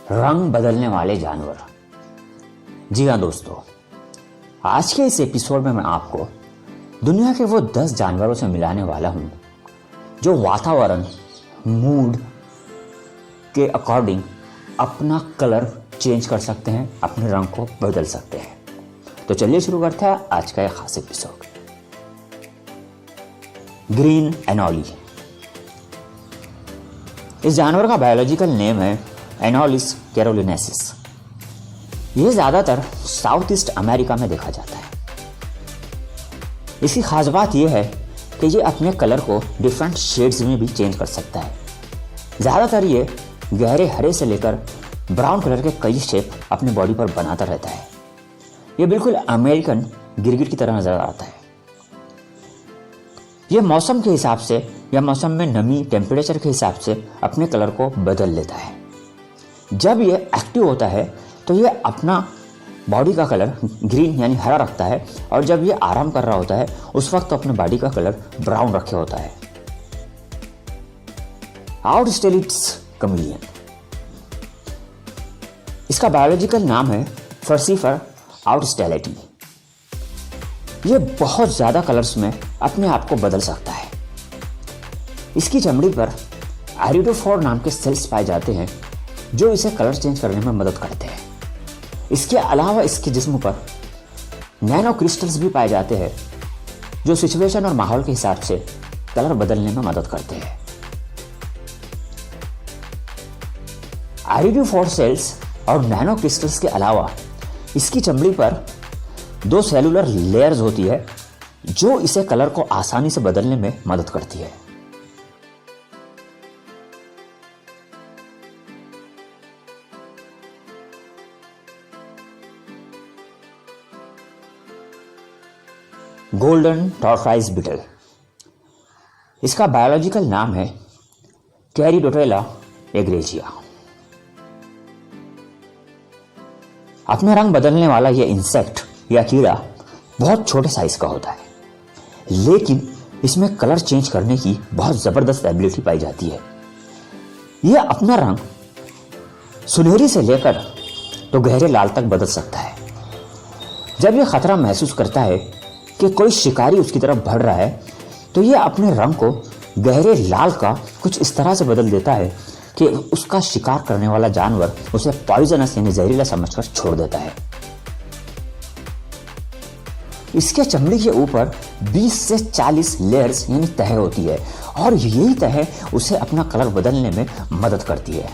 रंग बदलने वाले जानवर। जी हाँ दोस्तों, आज के इस एपिसोड में मैं आपको दुनिया के वो 10 जानवरों से मिलाने वाला हूँ जो वातावरण, मूड के अकॉर्डिंग अपना कलर चेंज कर सकते हैं, अपने रंग को बदल सकते हैं। तो चलिए शुरू करते हैं आज का एक खास एपिसोड। ग्रीन एनोली। इस जानवर का बायोलॉजिकल नेम है एनोलिस कैरोलिनेसिस। यह ज़्यादातर साउथ ईस्ट अमेरिका में देखा जाता है। इसकी खास बात यह है कि ये अपने कलर को डिफरेंट शेड्स में भी चेंज कर सकता है। ज़्यादातर ये गहरे हरे से लेकर ब्राउन कलर के कई शेप अपने बॉडी पर बनाता रहता है। ये बिल्कुल अमेरिकन गिरगिट की तरह नजर आता है। यह मौसम के हिसाब से या मौसम में नमी, टेम्परेचर के हिसाब से अपने कलर को बदल लेता है। जब ये एक्टिव होता है तो ये अपना बॉडी का कलर ग्रीन यानी हरा रखता है, और जब ये आराम कर रहा होता है उस वक्त तो अपने बॉडी का कलर ब्राउन रखे होता है। आउटस्टेलिट्स कमिलियन। इसका बायोलॉजिकल नाम है फर्सीफर आउटस्टेलिटी। ये बहुत ज्यादा कलर्स में अपने आप को बदल सकता है। इसकी चमड़ी पर आइरिडोफोर नाम के सेल्स पाए जाते हैं जो इसे कलर चेंज करने में मदद करते हैं। इसके अलावा इसके जिस्म पर नैनो क्रिस्टल्स भी पाए जाते हैं जो सिचुएशन और माहौल के हिसाब से कलर बदलने में मदद करते हैं। आइरिडोफोर सेल्स और नैनो क्रिस्टल्स के अलावा इसकी चमड़ी पर 2 सेलुलर लेयर्स होती है जो इसे कलर को आसानी से बदलने में मदद करती है। Golden tortoise beetle. इसका बायोलॉजिकल नाम है कैरिडोटेला एग्रेजिया। अपने रंग बदलने वाला यह इंसेक्ट या कीड़ा बहुत छोटे साइज का होता है, लेकिन इसमें कलर चेंज करने की बहुत जबरदस्त एबिलिटी पाई जाती है। यह अपना रंग सुनहरी से लेकर तो गहरे लाल तक बदल सकता है। जब यह खतरा महसूस करता है कि कोई शिकारी उसकी तरफ बढ़ रहा है तो यह अपने रंग को गहरे लाल का कुछ इस तरह से बदल देता है कि उसका शिकार करने वाला जानवर उसे पॉइजनस यानी जहरीला समझकर छोड़ देता है। इसके चमड़ी के ऊपर 20 से 40 लेयर्स यानी तह होती है, और यही तह उसे अपना कलर बदलने में मदद करती है।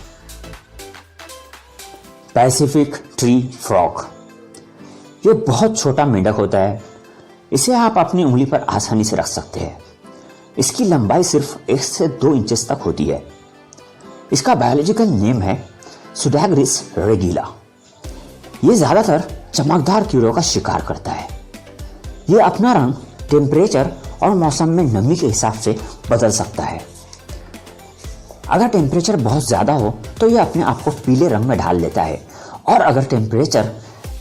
Pacific tree frog. ये बहुत छोटा मेंढक होता है। इसे आप अपनी उंगली पर आसानी से रख सकते हैं। इसकी लंबाई सिर्फ 1 से 2 इंचेस तक होती है। इसका बायोलॉजिकल नेम है सुडैग्रिस रेगिला। ये ज्यादातर चमकदार कीड़ों का शिकार करता है। ये अपना रंग टेम्परेचर और मौसम में नमी के हिसाब से बदल सकता है। अगर टेम्परेचर बहुत ज्यादा हो तो ये अपने आप को पीले रंग में ढाल लेता है, और अगर टेम्परेचर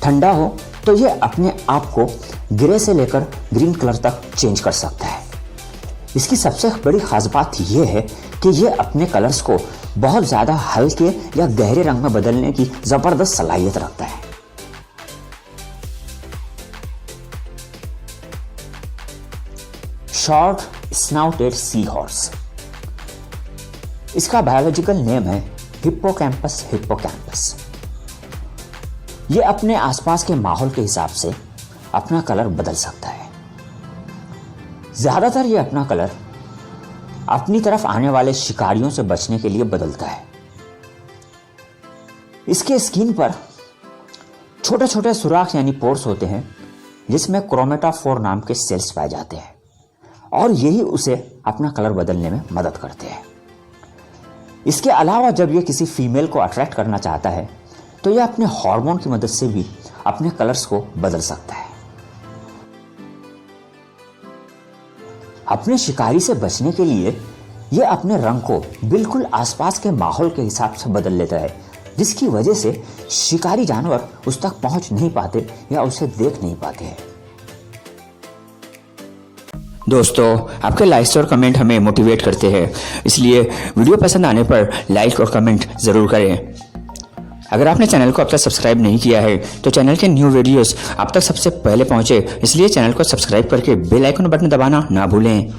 ठंडा हो तो ये अपने आप को ग्रे से लेकर ग्रीन कलर तक चेंज कर सकता है। इसकी सबसे बड़ी खास बात यह है कि यह अपने कलर्स को बहुत ज्यादा हल्के या गहरे रंग में बदलने की जबरदस्त सलाहियत रखता है। Short स्नाउटेड sea horse. इसका बायोलॉजिकल नेम है हिप्पोकैम्पस हिप्पोकैम्पस। यह अपने आसपास के माहौल के हिसाब से अपना कलर बदल सकता है। ज्यादातर यह अपना कलर अपनी तरफ आने वाले शिकारियों से बचने के लिए बदलता है। इसके स्किन पर छोटे छोटे सुराख यानी पोर्स होते हैं जिसमें क्रोमेटोफोर नाम के सेल्स पाए जाते हैं, और यही उसे अपना कलर बदलने में मदद करते हैं। इसके अलावा जब यह किसी फीमेल को अट्रैक्ट करना चाहता है तो यह अपने हार्मोन की मदद से भी अपने कलर्स को बदल सकता है। अपने शिकारी से बचने के लिए यह अपने रंग को बिल्कुल आसपास के माहौल के हिसाब से बदल लेता है, जिसकी वजह से शिकारी जानवर उस तक पहुंच नहीं पाते या उसे देख नहीं पाते हैं। दोस्तों, आपके लाइक्स और कमेंट हमें मोटिवेट करते हैं, इसलिए वीडियो पसंद आने पर लाइक और कमेंट ज़रूर करें। अगर आपने चैनल को अब तक सब्सक्राइब नहीं किया है तो चैनल के न्यू वीडियोस आप तक सबसे पहले पहुंचे, इसलिए चैनल को सब्सक्राइब करके बेल आइकन बटन दबाना ना भूलें।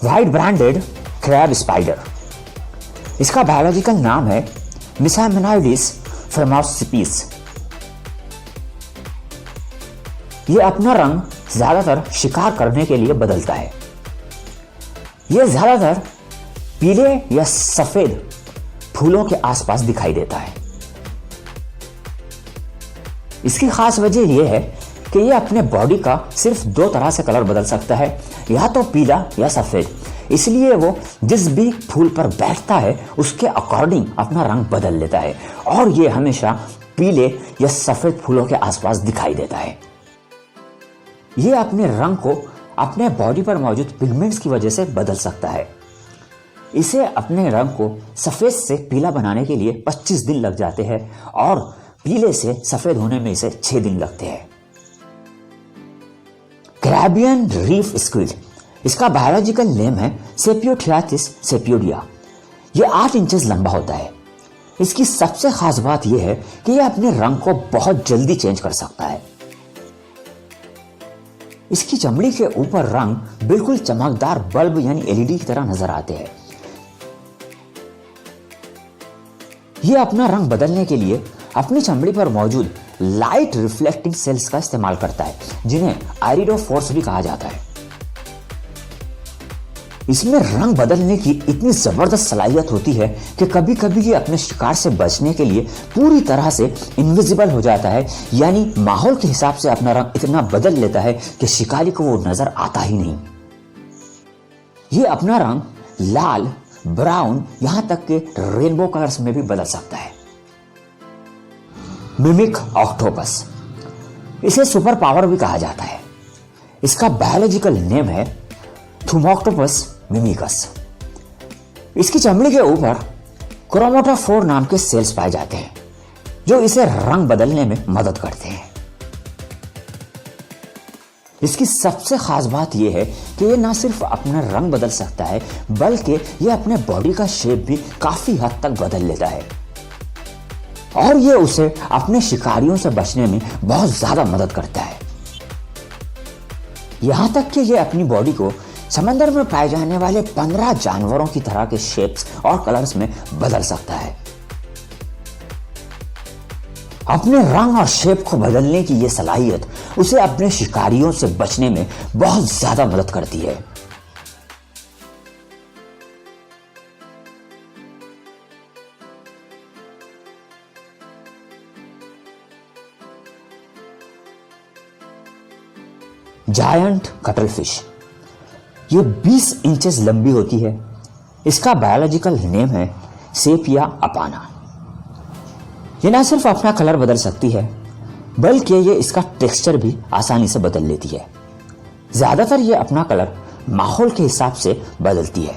वाइट ब्रांडेड क्रैब स्पाइडर, इसका बायोलॉजिकल नाम है मिसामिनाइडिस फेर्माउसिपिस। यह अपना रंग ज्यादातर शिकार करने के लिए बदलता है। यह ज्यादातर पीले या सफेद फूलों के आसपास दिखाई देता है। इसकी खास वजह यह है कि यह अपने बॉडी का सिर्फ दो तरह से कलर बदल सकता है, या तो पीला या सफेद। इसलिए वो जिस भी फूल पर बैठता है उसके अकॉर्डिंग अपना रंग बदल लेता है, और यह हमेशा पीले या सफेद फूलों के आसपास दिखाई देता है। यह अपने रंग को अपने बॉडी पर मौजूद पिगमेंट्स की वजह से बदल सकता है। इसे अपने रंग को सफेद से पीला बनाने के लिए 25 दिन लग जाते हैं, और पीले से सफेद होने में इसे 6 दिन लगते हैं। कैरेबियन रीफ स्क्विड, इसका बायोलॉजिकल नेम है सेपियोथियाटिस सेपियोडिया। यह 8 इंचेस लंबा होता है। इसकी सबसे खास बात यह है कि यह अपने रंग को बहुत जल्दी चेंज कर सकता है। इसकी चमड़ी के ऊपर रंग बिल्कुल चमकदार बल्ब यानी एलईडी की तरह नजर आते हैं। यह अपना रंग बदलने के लिए अपनी चमड़ी पर मौजूद लाइट रिफ्लेक्टिंग सेल्स का इस्तेमाल करता है, जिन्हें आइरिडोफोर्स भी कहा जाता है। इसमें रंग बदलने की इतनी जबरदस्त सलाहियत होती है कि कभी कभी ये अपने शिकार से बचने के लिए पूरी तरह से इनविजिबल हो जाता है, यानी माहौल के हिसाब से अपना रंग इतना बदल लेता है कि शिकारी को वो नजर आता ही नहीं। ये अपना रंग लाल, ब्राउन, यहां तक कि रेनबो कलर्स में भी बदल सकता है। मिमिक ऑक्टोपस, इसे सुपर पावर भी कहा जाता है। इसका बायोलॉजिकल नेम है थुमोक्टोपस मिमिकस। इसकी चमड़ी के ऊपर क्रोमेटोफोर नाम के सेल्स पाए जाते हैं, जो इसे रंग बदलने में मदद करते हैं। इसकी सबसे खास बात यह है कि यह ना सिर्फ अपना रंग बदल सकता है, बल्कि यह अपने बॉडी का शेप भी काफी हद तक बदल लेता है, और यह उसे अपने शिकारियों से बचने में बहुत ज्यादा मदद करता है। यहां तक कि यह अपनी बॉडी को समंदर में पाए जाने वाले 15 जानवरों की तरह के शेप्स और कलर्स में बदल सकता है। अपने रंग और शेप को बदलने की यह सलाहियत उसे अपने शिकारियों से बचने में बहुत ज्यादा मदद करती है। जायंट कटलफिश, ये 20 इंचेस लंबी होती है। इसका बायोलॉजिकल नेम है सेपिया अपाना। ये ना सिर्फ अपना कलर बदल सकती है, बल्कि ये इसका टेक्सचर भी आसानी से बदल लेती है। ज्यादातर ये अपना कलर माहौल के हिसाब से बदलती है।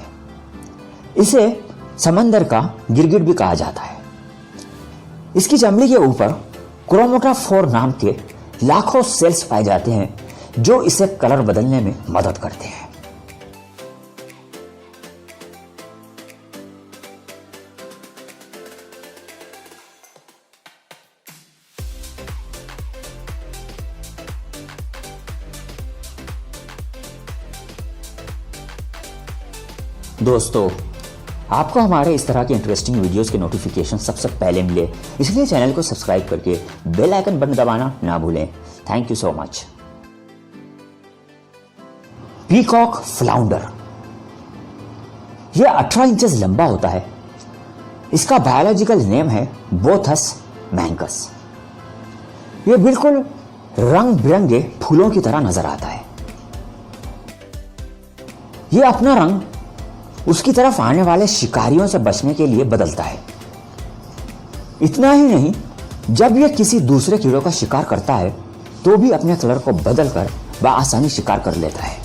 इसे समंदर का गिरगिट भी कहा जाता है। इसकी चमड़ी के ऊपर क्रोमेटोफोर नाम के लाखों सेल्स पाए जाते हैं, जो इसे कलर बदलने में मदद करते हैं। दोस्तों, आपको हमारे इस तरह के इंटरेस्टिंग वीडियोस के नोटिफिकेशन सबसे पहले मिले, इसलिए चैनल को सब्सक्राइब करके बेल आइकन बटन दबाना ना भूलें। Thank you so much. Peacock flounder, यह 18 इंचेस लंबा होता है। इसका बायोलॉजिकल नेम है बोथस मैंकस। यह बिल्कुल रंग बिरंगे फूलों की तरह नजर आता है। यह अपना रंग उसकी तरफ आने वाले शिकारियों से बचने के लिए बदलता है। इतना ही नहीं, जब यह किसी दूसरे कीड़ों का शिकार करता है तो भी अपने कलर को बदलकर बआसानी शिकार कर लेता है।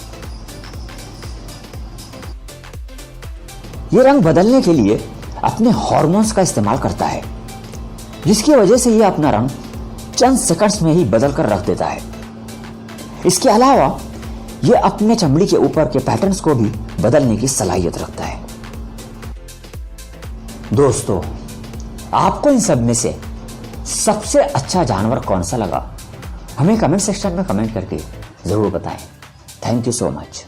यह रंग बदलने के लिए अपने हार्मोन्स का इस्तेमाल करता है, जिसकी वजह से यह अपना रंग चंद सेकंड्स में ही बदल कर रख देता है। इसके अलावा यह अपने चमड़ी के ऊपर के पैटर्न्स को भी बदलने की सलाहियत रखता है। दोस्तों, आपको इन सब में से सबसे अच्छा जानवर कौन सा लगा, हमें कमेंट सेक्शन में कमेंट करके जरूर बताएं। Thank you so much.